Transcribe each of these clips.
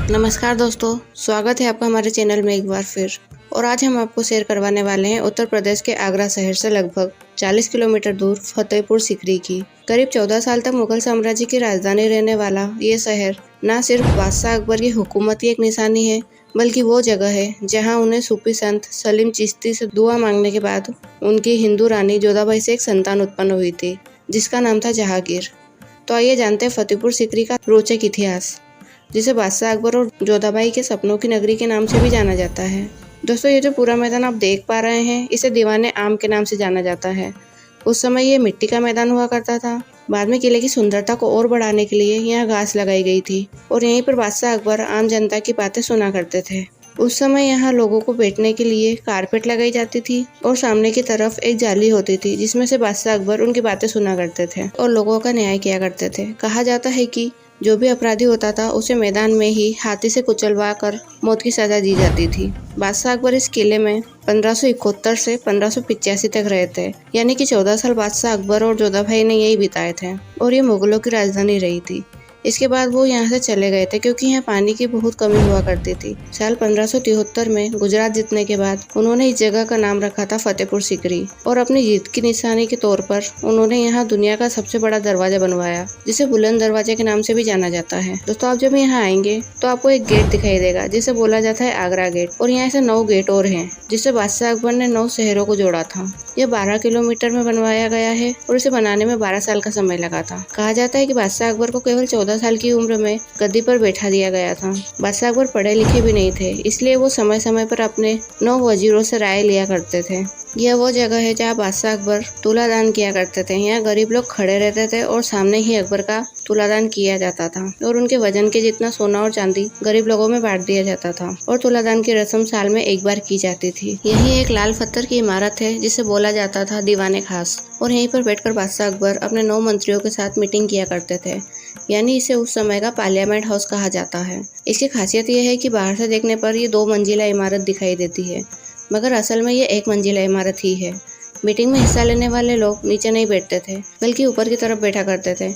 नमस्कार दोस्तों, स्वागत है आपका हमारे चैनल में एक बार फिर। और आज हम आपको शेयर करवाने वाले हैं उत्तर प्रदेश के आगरा शहर से लगभग 40 किलोमीटर दूर फतेहपुर सीकरी की। करीब 14 साल तक मुगल साम्राज्य की राजधानी रहने वाला ये शहर न सिर्फ बादशाह अकबर की हुकूमत की एक निशानी है, बल्कि वो जगह है जहां उन्हें सूफी संत सलीम चिश्ती से दुआ मांगने के बाद उनकी हिंदू रानी जोधाबाई से एक संतान उत्पन्न हुई थी, जिसका नाम था जहांगीर। तो आइए जानते हैं फतेहपुर सीकरी का रोचक इतिहास, जिसे बादशाह अकबर और जोधाबाई के सपनों की नगरी के नाम से भी जाना जाता है। दोस्तों, ये जो पूरा मैदान आप देख पा रहे हैं, इसे दीवाने आम के नाम से जाना जाता है। उस समय ये मिट्टी का मैदान हुआ करता था। बाद में किले की सुंदरता को और बढ़ाने के लिए यहाँ घास लगाई गई थी और यहीं पर बादशाह अकबर आम जनता की बातें सुना करते थे। उस समय यहाँ लोगों को बैठने के लिए कारपेट लगाई जाती थी और सामने की तरफ एक जाली होती थी, जिसमें से बादशाह अकबर उनकी बातें सुना करते थे और लोगों का न्याय किया करते थे। कहा जाता है कि जो भी अपराधी होता था उसे मैदान में ही हाथी से कुचलवा कर मौत की सजा दी जाती थी। बादशाह अकबर इस किले में 1571 से 1585 तक रहे थे, यानी कि 14 साल बादशाह अकबर और जोधाबाई ने यही बिताए थे और ये मुगलों की राजधानी रही थी। इसके बाद वो यहाँ से चले गए थे क्योंकि यहाँ पानी की बहुत कमी हुआ करती थी। साल 1573 में गुजरात जीतने के बाद उन्होंने इस जगह का नाम रखा था फतेहपुर सीकरी और अपनी जीत की निशानी के तौर पर उन्होंने यहाँ दुनिया का सबसे बड़ा दरवाजा बनवाया, जिसे बुलंद दरवाजे के नाम से भी जाना जाता है। दोस्तों, आप जब यहाँ आएंगे तो आपको एक गेट दिखाई देगा, जिसे बोला जाता है आगरा गेट, और यहाँ से 9 गेट और हैं, जिससे बादशाह अकबर ने 9 शहरों को जोड़ा था। यह 12 किलोमीटर में बनवाया गया है और इसे बनाने में 12 साल का समय लगा था। कहा जाता है कि बादशाह अकबर को केवल 14 साल की उम्र में गद्दी पर बैठा दिया गया था। बादशाह अकबर पढ़े लिखे भी नहीं थे, इसलिए वो समय समय पर अपने 9 वजीरों से राय लिया करते थे। यह वो जगह है जहाँ बादशाह अकबर तुलादान किया करते थे। यहाँ गरीब लोग खड़े रहते थे और सामने ही अकबर का तुलादान किया जाता था और उनके वजन के जितना सोना और चांदी गरीब लोगों में बांट दिया जाता था और तुलादान की रस्म साल में एक बार की जाती थी। यही एक लाल पत्थर की इमारत है जिसे बोला जाता था दीवाने खास, और यहीं पर बैठकर बादशाह अकबर अपने 9 मंत्रियों के साथ मीटिंग किया करते थे, यानी इसे उस समय का पार्लियामेंट हाउस कहा जाता है। इसकी खासियत यह है कि बाहर से देखने पर ये 2 मंजिला इमारत दिखाई देती है, मगर असल में ये 1 मंजिला इमारत ही है। मीटिंग में हिस्सा लेने वाले लोग नीचे नहीं बैठते थे, बल्कि ऊपर की तरफ बैठा करते थे।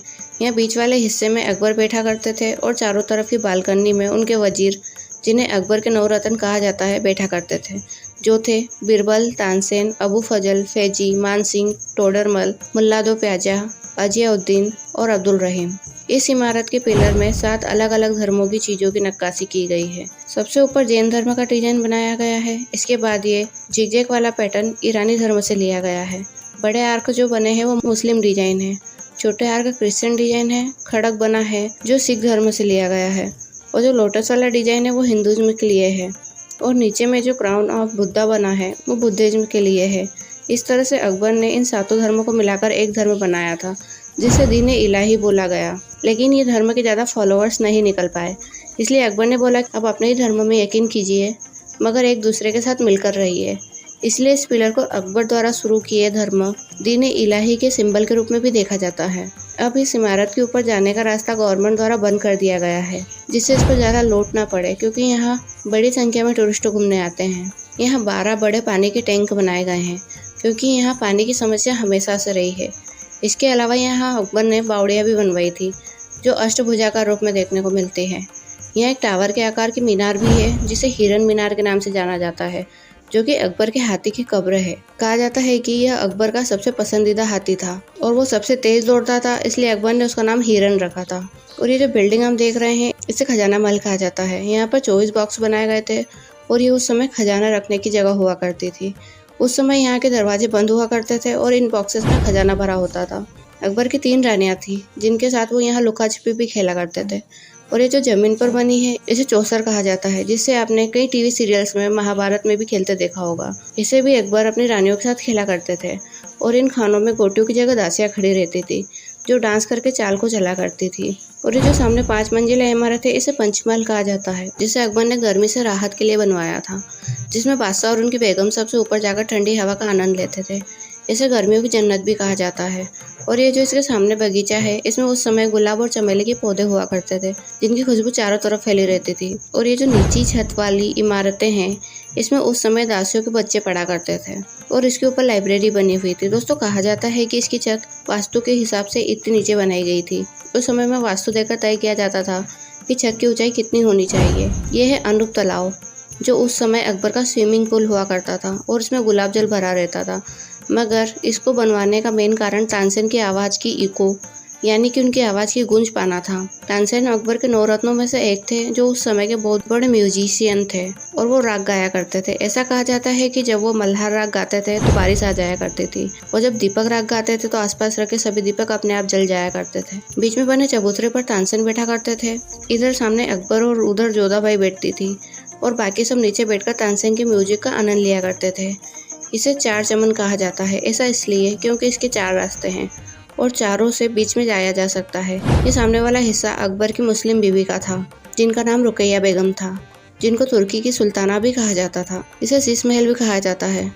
यहाँ बीच वाले हिस्से में अकबर बैठा करते थे और चारों तरफ की बालकनी में उनके वजीर, जिन्हें अकबर के 9 रत्न कहा जाता है, बैठा करते थे, जो थे बिरबल, तानसेन, अबू फजल, फैजी, मानसिंह, टोडरमल, मुल्ला दो प्याजा, अजियाउद्दीन और अब्दुल रहीम। इस इमारत के पिलर में 7 अलग अलग धर्मों की चीजों की नक्काशी की गई है। सबसे ऊपर जैन धर्म का डिजाइन बनाया गया है। इसके बाद ये जिगजैग वाला पैटर्न ईरानी धर्म से लिया गया है। बड़े आर्क जो बने हैं वो मुस्लिम डिजाइन है। छोटे आर्क क्रिश्चियन डिजाइन है। खड़क बना है जो सिख धर्म से लिया गया है, और जो लोटस वाला डिजाइन है वो हिंदुइज्म के लिए है, और नीचे में जो क्राउन ऑफ बुद्धा बना है वो बुद्धिज्म के लिए है। इस तरह से अकबर ने इन 7 धर्मों को मिलाकर एक धर्म बनाया था, जिसे दीन इलाही बोला गया। लेकिन ये धर्म के ज़्यादा फॉलोअर्स नहीं निकल पाए, इसलिए अकबर ने बोला अब अपने ही धर्म में यकीन कीजिए, मगर एक दूसरे के साथ मिलकर रहिए। इसलिए इस पिलर को अकबर द्वारा शुरू किए धर्म दीन इलाही के सिंबल के रूप में भी देखा जाता है। अब इस इमारत के ऊपर जाने का रास्ता गवर्नमेंट द्वारा बंद कर दिया गया है, जिससे इस पर ज़्यादा लोड ना पड़े, क्योंकि यहाँ बड़ी संख्या में टूरिस्ट घूमने आते हैं। यहाँ 12 बड़े पानी के टैंक बनाए गए हैं, क्योंकि यहाँ पानी की समस्या हमेशा से रही है। इसके अलावा यहाँ अकबर ने बावड़ियाँ भी बनवाई थी, जो अष्टभुजा का रूप में देखने को मिलती है। यहाँ एक टावर के आकार की मीनार भी है, जिसे हिरन मीनार के नाम से जाना जाता है, जो कि अकबर के हाथी की कब्र है। कहा जाता है कि यह अकबर का सबसे पसंदीदा हाथी था और वो सबसे तेज दौड़ता था, इसलिए अकबर ने उसका नाम हिरन रखा था। और ये जो बिल्डिंग हम देख रहे हैं, इसे खजाना महल कहा जाता है। यहाँ पर 24 बॉक्स बनाए गए थे और ये उस समय खजाना रखने की जगह हुआ करती थी। उस समय यहाँ के दरवाजे बंद हुआ करते थे और इन बॉक्सेस में खजाना भरा होता था। अकबर की 3 रानियाँ थी, जिनके साथ वो यहाँ लुका छिपी भी खेला करते थे। और ये जो जमीन पर बनी है, इसे चौसर कहा जाता है, जिससे आपने कई टीवी सीरियल्स में, महाभारत में भी खेलते देखा होगा। इसे भी अकबर अपनी रानियों के साथ खेला करते थे और इन खानों में गोटियों की जगह दासियाँ खड़ी रहती थी, जो डांस करके चाल को चला करती थी। और ये जो सामने 5 मंजिला इमारत है, इसे पंचमहल कहा जाता है, जिसे अकबर ने गर्मी से राहत के लिए बनवाया था, जिसमें बादशाह और उनकी बेगम सबसे ऊपर जाकर ठंडी हवा का आनंद लेते थे। इसे गर्मियों की जन्नत भी कहा जाता है। और ये जो इसके सामने बगीचा है, इसमें उस समय गुलाब और चमेली के पौधे हुआ करते थे, जिनकी खुशबू चारों तरफ फैली रहती थी। और ये जो नीची छत वाली इमारतें हैं, इसमें उस समय दासियों के बच्चे पढ़ा करते थे और इसके ऊपर लाइब्रेरी बनी हुई थी। दोस्तों, कहा जाता है कि इसकी छत वास्तु के हिसाब से इतनी नीचे बनाई गई थी। उस समय में वास्तु देखकर तय किया जाता था कि छत की ऊंचाई कितनी होनी चाहिए। यह है अनूप तालाब, जो उस समय अकबर का स्विमिंग पूल हुआ करता था और इसमें गुलाब जल भरा रहता था। मगर इसको बनवाने का मेन कारण तानसेन की आवाज़ की इको, यानी कि उनकी आवाज़ की गूंज पाना था। तानसेन अकबर के 9 रत्नों में से एक थे, जो उस समय के बहुत बड़े म्यूजिशियन थे और वो राग गाया करते थे। ऐसा कहा जाता है कि जब वो मल्हार राग गाते थे तो बारिश आ जाया करती थी, और जब दीपक राग गाते थे तो आसपास रखे सभी दीपक अपने आप जल जाया करते थे। बीच में बने चबूतरे पर तानसेन बैठा करते थे। इधर सामने अकबर और उधर जोधाबाई बैठती थी, और बाकी सब नीचे बैठकर तानसेन के म्यूजिक का आनंद लिया करते थे। इसे 4 चमन कहा जाता है। ऐसा इसलिए क्योंकि इसके 4 रास्ते हैं और चारों से बीच में जाया जा सकता है। ये सामने वाला हिस्सा अकबर की मुस्लिम बीवी का था, जिनका नाम रुकैया बेगम था, जिनको तुर्की की सुल्ताना भी कहा जाता था। इसे शीश महल भी कहा जाता है,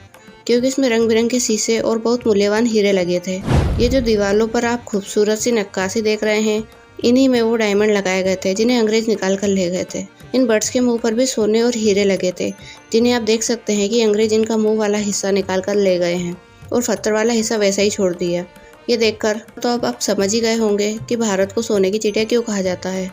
क्योंकि इसमें रंग बिरंगे शीशे और बहुत मूल्यवान हीरे लगे थे। ये जो दीवारों पर आप खूबसूरत सी नक्काशी देख रहे हैं, इन्हीं में वो डायमंड लगाए गए थे, जिन्हें अंग्रेज निकाल कर ले गए थे। इन बर्ड्स के मुंह पर भी सोने और हीरे लगे थे, जिन्हें आप देख सकते हैं कि अंग्रेज इनका मुंह वाला हिस्सा निकाल कर ले गए हैं और पत्थर वाला हिस्सा वैसा ही छोड़ दिया। ये देखकर तो अब आप समझ ही गए होंगे कि भारत को सोने की चिड़िया क्यों कहा जाता है।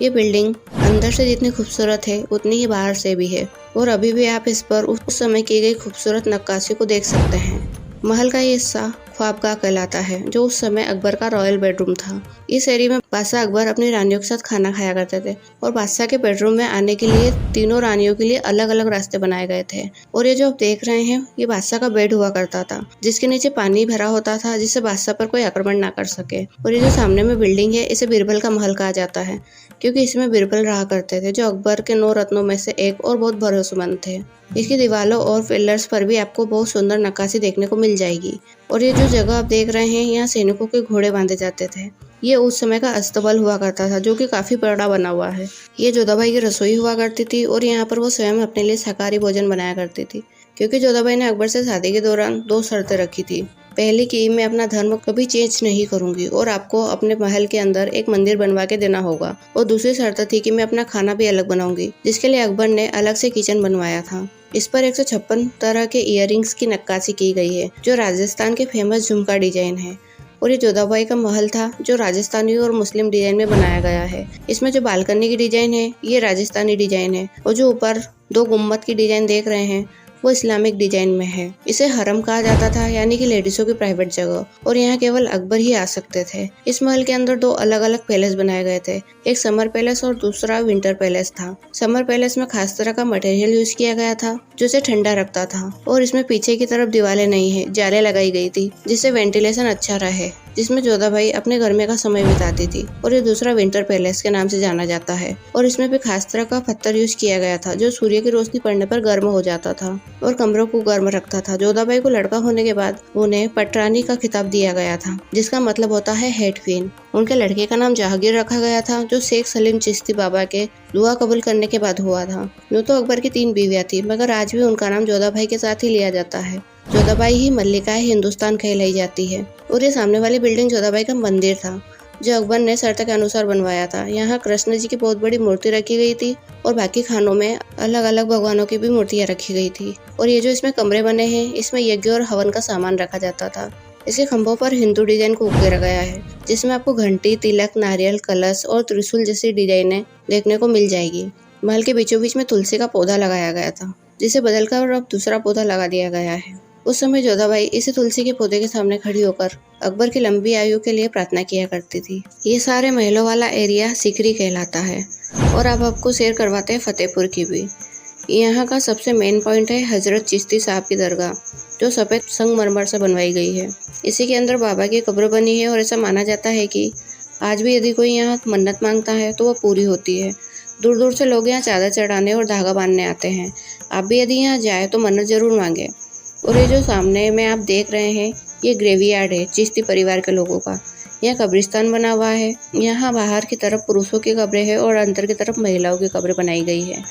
ये बिल्डिंग अंदर से जितनी खूबसूरत है, उतनी ही बाहर से भी है, और अभी भी आप इस पर उस समय की गई खूबसूरत नक्काशी को देख सकते हैं। महल का ये हिस्सा ख्वाबगाह कहलाता है, जो उस समय अकबर का रॉयल बेडरूम था। इस एरिया में बादशाह अकबर अपनी रानियों के साथ खाना खाया करते थे, और बादशाह के बेडरूम में आने के लिए तीनों रानियों के लिए अलग अलग रास्ते बनाए गए थे। और ये जो आप देख रहे हैं, ये बादशाह का बेड हुआ करता था, जिसके नीचे पानी भरा होता था, जिससे बादशाह पर कोई आक्रमण ना कर सके। और ये जो सामने में बिल्डिंग है, इसे बीरबल का महल कहा जाता है, क्योंकि इसमें बीरबल रहा करते थे, जो अकबर के 9 रत्नों में से एक और बहुत भरोसेमंद थे। इसकी दीवारों और पिलर्स पर भी आपको बहुत सुंदर नक्काशी देखने को मिल जाएगी। और ये जो जगह आप देख रहे हैं, यहाँ सैनिकों के घोड़े बांधे जाते थे। ये उस समय का अस्तबल हुआ करता था, जो कि काफी बड़ा बना हुआ है। ये जोधाबाई की रसोई हुआ करती थी, और यहाँ पर वो स्वयं अपने लिए शाकाहारी भोजन बनाया करती थी, क्योंकि जोधाबाई ने अकबर से शादी के दौरान 2 शर्तें रखी थी। पहली कि मैं अपना धर्म कभी चेंज नहीं करूंगी और आपको अपने महल के अंदर एक मंदिर बनवा के देना होगा, और दूसरी शर्त थी कि मैं अपना खाना भी अलग बनाऊंगी, जिसके लिए अकबर ने अलग से किचन बनवाया था। इस पर 156 तरह के इयररिंग्स की नक्काशी की गई है, जो राजस्थान के फेमस झुमका डिजाइन है। और ये जोधाबाई का महल था, जो राजस्थानी और मुस्लिम डिजाइन में बनाया गया है। इसमें जो बालकनी की डिजाइन है, ये राजस्थानी डिजाइन है, और जो ऊपर 2 गुम्बद की डिजाइन देख रहे हैं, वो इस्लामिक डिजाइन में है। इसे हरम कहा जाता था, यानी कि लेडीजों की प्राइवेट जगह, और यहाँ केवल अकबर ही आ सकते थे। इस महल के अंदर 2 अलग अलग पैलेस बनाए गए थे, एक समर पैलेस और दूसरा विंटर पैलेस था। समर पैलेस में खास तरह का मटेरियल यूज किया गया था, जो इसे ठंडा रखता था, और इसमें पीछे की तरफ दीवारें नहीं है, जाले लगाई गई थी, जिससे वेंटिलेशन अच्छा रहे, जिसमें जोधाबाई अपने गर्मी का समय बिताती थी। और ये दूसरा विंटर पैलेस के नाम से जाना जाता है, और इसमें भी खास तरह का पत्थर यूज किया गया था, जो सूर्य की रोशनी पड़ने पर गर्म हो जाता था और कमरों को गर्म रखता था। जोधाबाई को लड़का होने के बाद उन्हें पटरानी का खिताब दिया गया था, जिसका मतलब होता है हेड क्वीन। उनके लड़के का नाम जहांगीर रखा गया था, जो शेख सलीम चिश्ती बाबा के दुआ कबूल करने के बाद हुआ था। यूं तो अकबर की 3 बीवियां थी, मगर आज भी उनका नाम जोधाबाई के साथ ही लिया जाता है। जोधाबाई ही मल्लिकाए हिंदुस्तान कहलाई जाती है। और ये सामने वाली बिल्डिंग जोधाबाई का मंदिर था, जो अकबर ने शर्त के अनुसार बनवाया था। यहाँ कृष्ण जी की बहुत बड़ी मूर्ति रखी गई थी, और बाकी खानों में अलग अलग भगवानों की भी मूर्तियाँ रखी गई थी। और ये जो इसमें कमरे बने हैं, इसमें यज्ञ और हवन का सामान रखा जाता था। इसके खंभों पर हिंदू डिजाइन को उकेरा गया है, जिसमें आपको घंटी, तिलक, नारियल, कलश और त्रिशूल जैसी डिजाइनें देखने को मिल जाएगी। महल के बीचों बीच में तुलसी का पौधा लगाया गया था, जिसे बदलकर अब दूसरा पौधा लगा दिया गया है। उस समय जोधाबाई इसी तुलसी के पौधे के सामने खड़ी होकर अकबर की लंबी आयु के लिए प्रार्थना किया करती थी। ये सारे महलों वाला एरिया सिकरी कहलाता है। और अब आपको शेयर करवाते हैं फतेहपुर की भी। यहाँ का सबसे मेन पॉइंट है हजरत चिश्ती साहब की दरगाह, जो सफ़ेद संगमरमर से बनवाई गई है। इसी के अंदर बाबा की कब्र बनी है, और ऐसा माना जाता है कि आज भी यदि कोई यहाँ मन्नत मांगता है तो वह पूरी होती है। दूर दूर से लोग यहाँ चादर चढ़ाने और धागा बांधने आते हैं। आप भी यदि यहाँ जाए तो मन्नत जरूर मांगे। और ये जो सामने में आप देख रहे हैं, ये ग्रेवयार्ड है चिश्ती परिवार के लोगों का। यह कब्रिस्तान बना हुआ है। यहाँ बाहर की तरफ पुरुषों की कब्रें हैं और अंदर की तरफ महिलाओं की कब्रें बनाई गई है।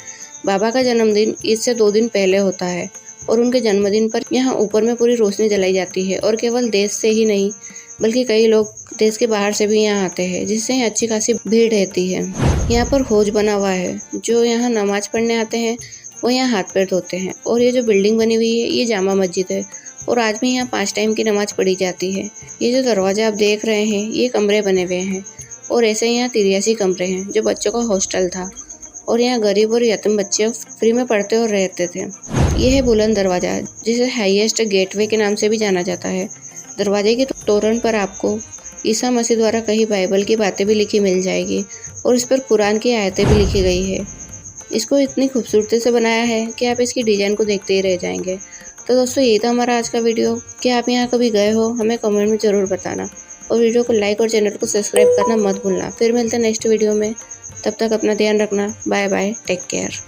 बाबा का जन्मदिन इससे 2 दिन पहले होता है, और उनके जन्मदिन पर यहाँ ऊपर में पूरी रोशनी जलाई जाती है। और केवल देश से ही नहीं, बल्कि कई लोग देश के बाहर से भी यहाँ आते हैं, जिससे यहाँ अच्छी खासी भीड़ रहती है। यहाँ पर हौज बना हुआ है, जो यहाँ नमाज पढ़ने आते हैं वो यहाँ हाथ पैर धोते हैं। और ये जो बिल्डिंग बनी हुई है, ये जामा मस्जिद है, और आज भी यहाँ 5 टाइम की नमाज पढ़ी जाती है। ये जो दरवाजा आप देख रहे हैं, ये कमरे बने हुए हैं, और ऐसे ही यहाँ 83 कमरे हैं जो बच्चों का हॉस्टल था और यहाँ गरीब और यतीम बच्चे फ्री में पढ़ते और रहते थे। ये है बुलंद दरवाज़ा, जिसे हाईएस्ट गेटवे के नाम से भी जाना जाता है। दरवाजे के तोरण पर आपको ईसा मसीह द्वारा कही बाइबल की बातें भी लिखी मिल जाएगी और इस पर कुरान की आयतें भी लिखी गई है। इसको इतनी खूबसूरती से बनाया है कि आप इसकी डिज़ाइन को देखते ही रह जाएंगे। तो दोस्तों, यही था हमारा आज का वीडियो। क्या आप यहाँ कभी गए हो? हमें कमेंट में ज़रूर बताना और वीडियो को लाइक और चैनल को सब्सक्राइब करना मत भूलना। फिर मिलते हैं नेक्स्ट वीडियो में। तब तक अपना ध्यान रखना। Bye bye, take care.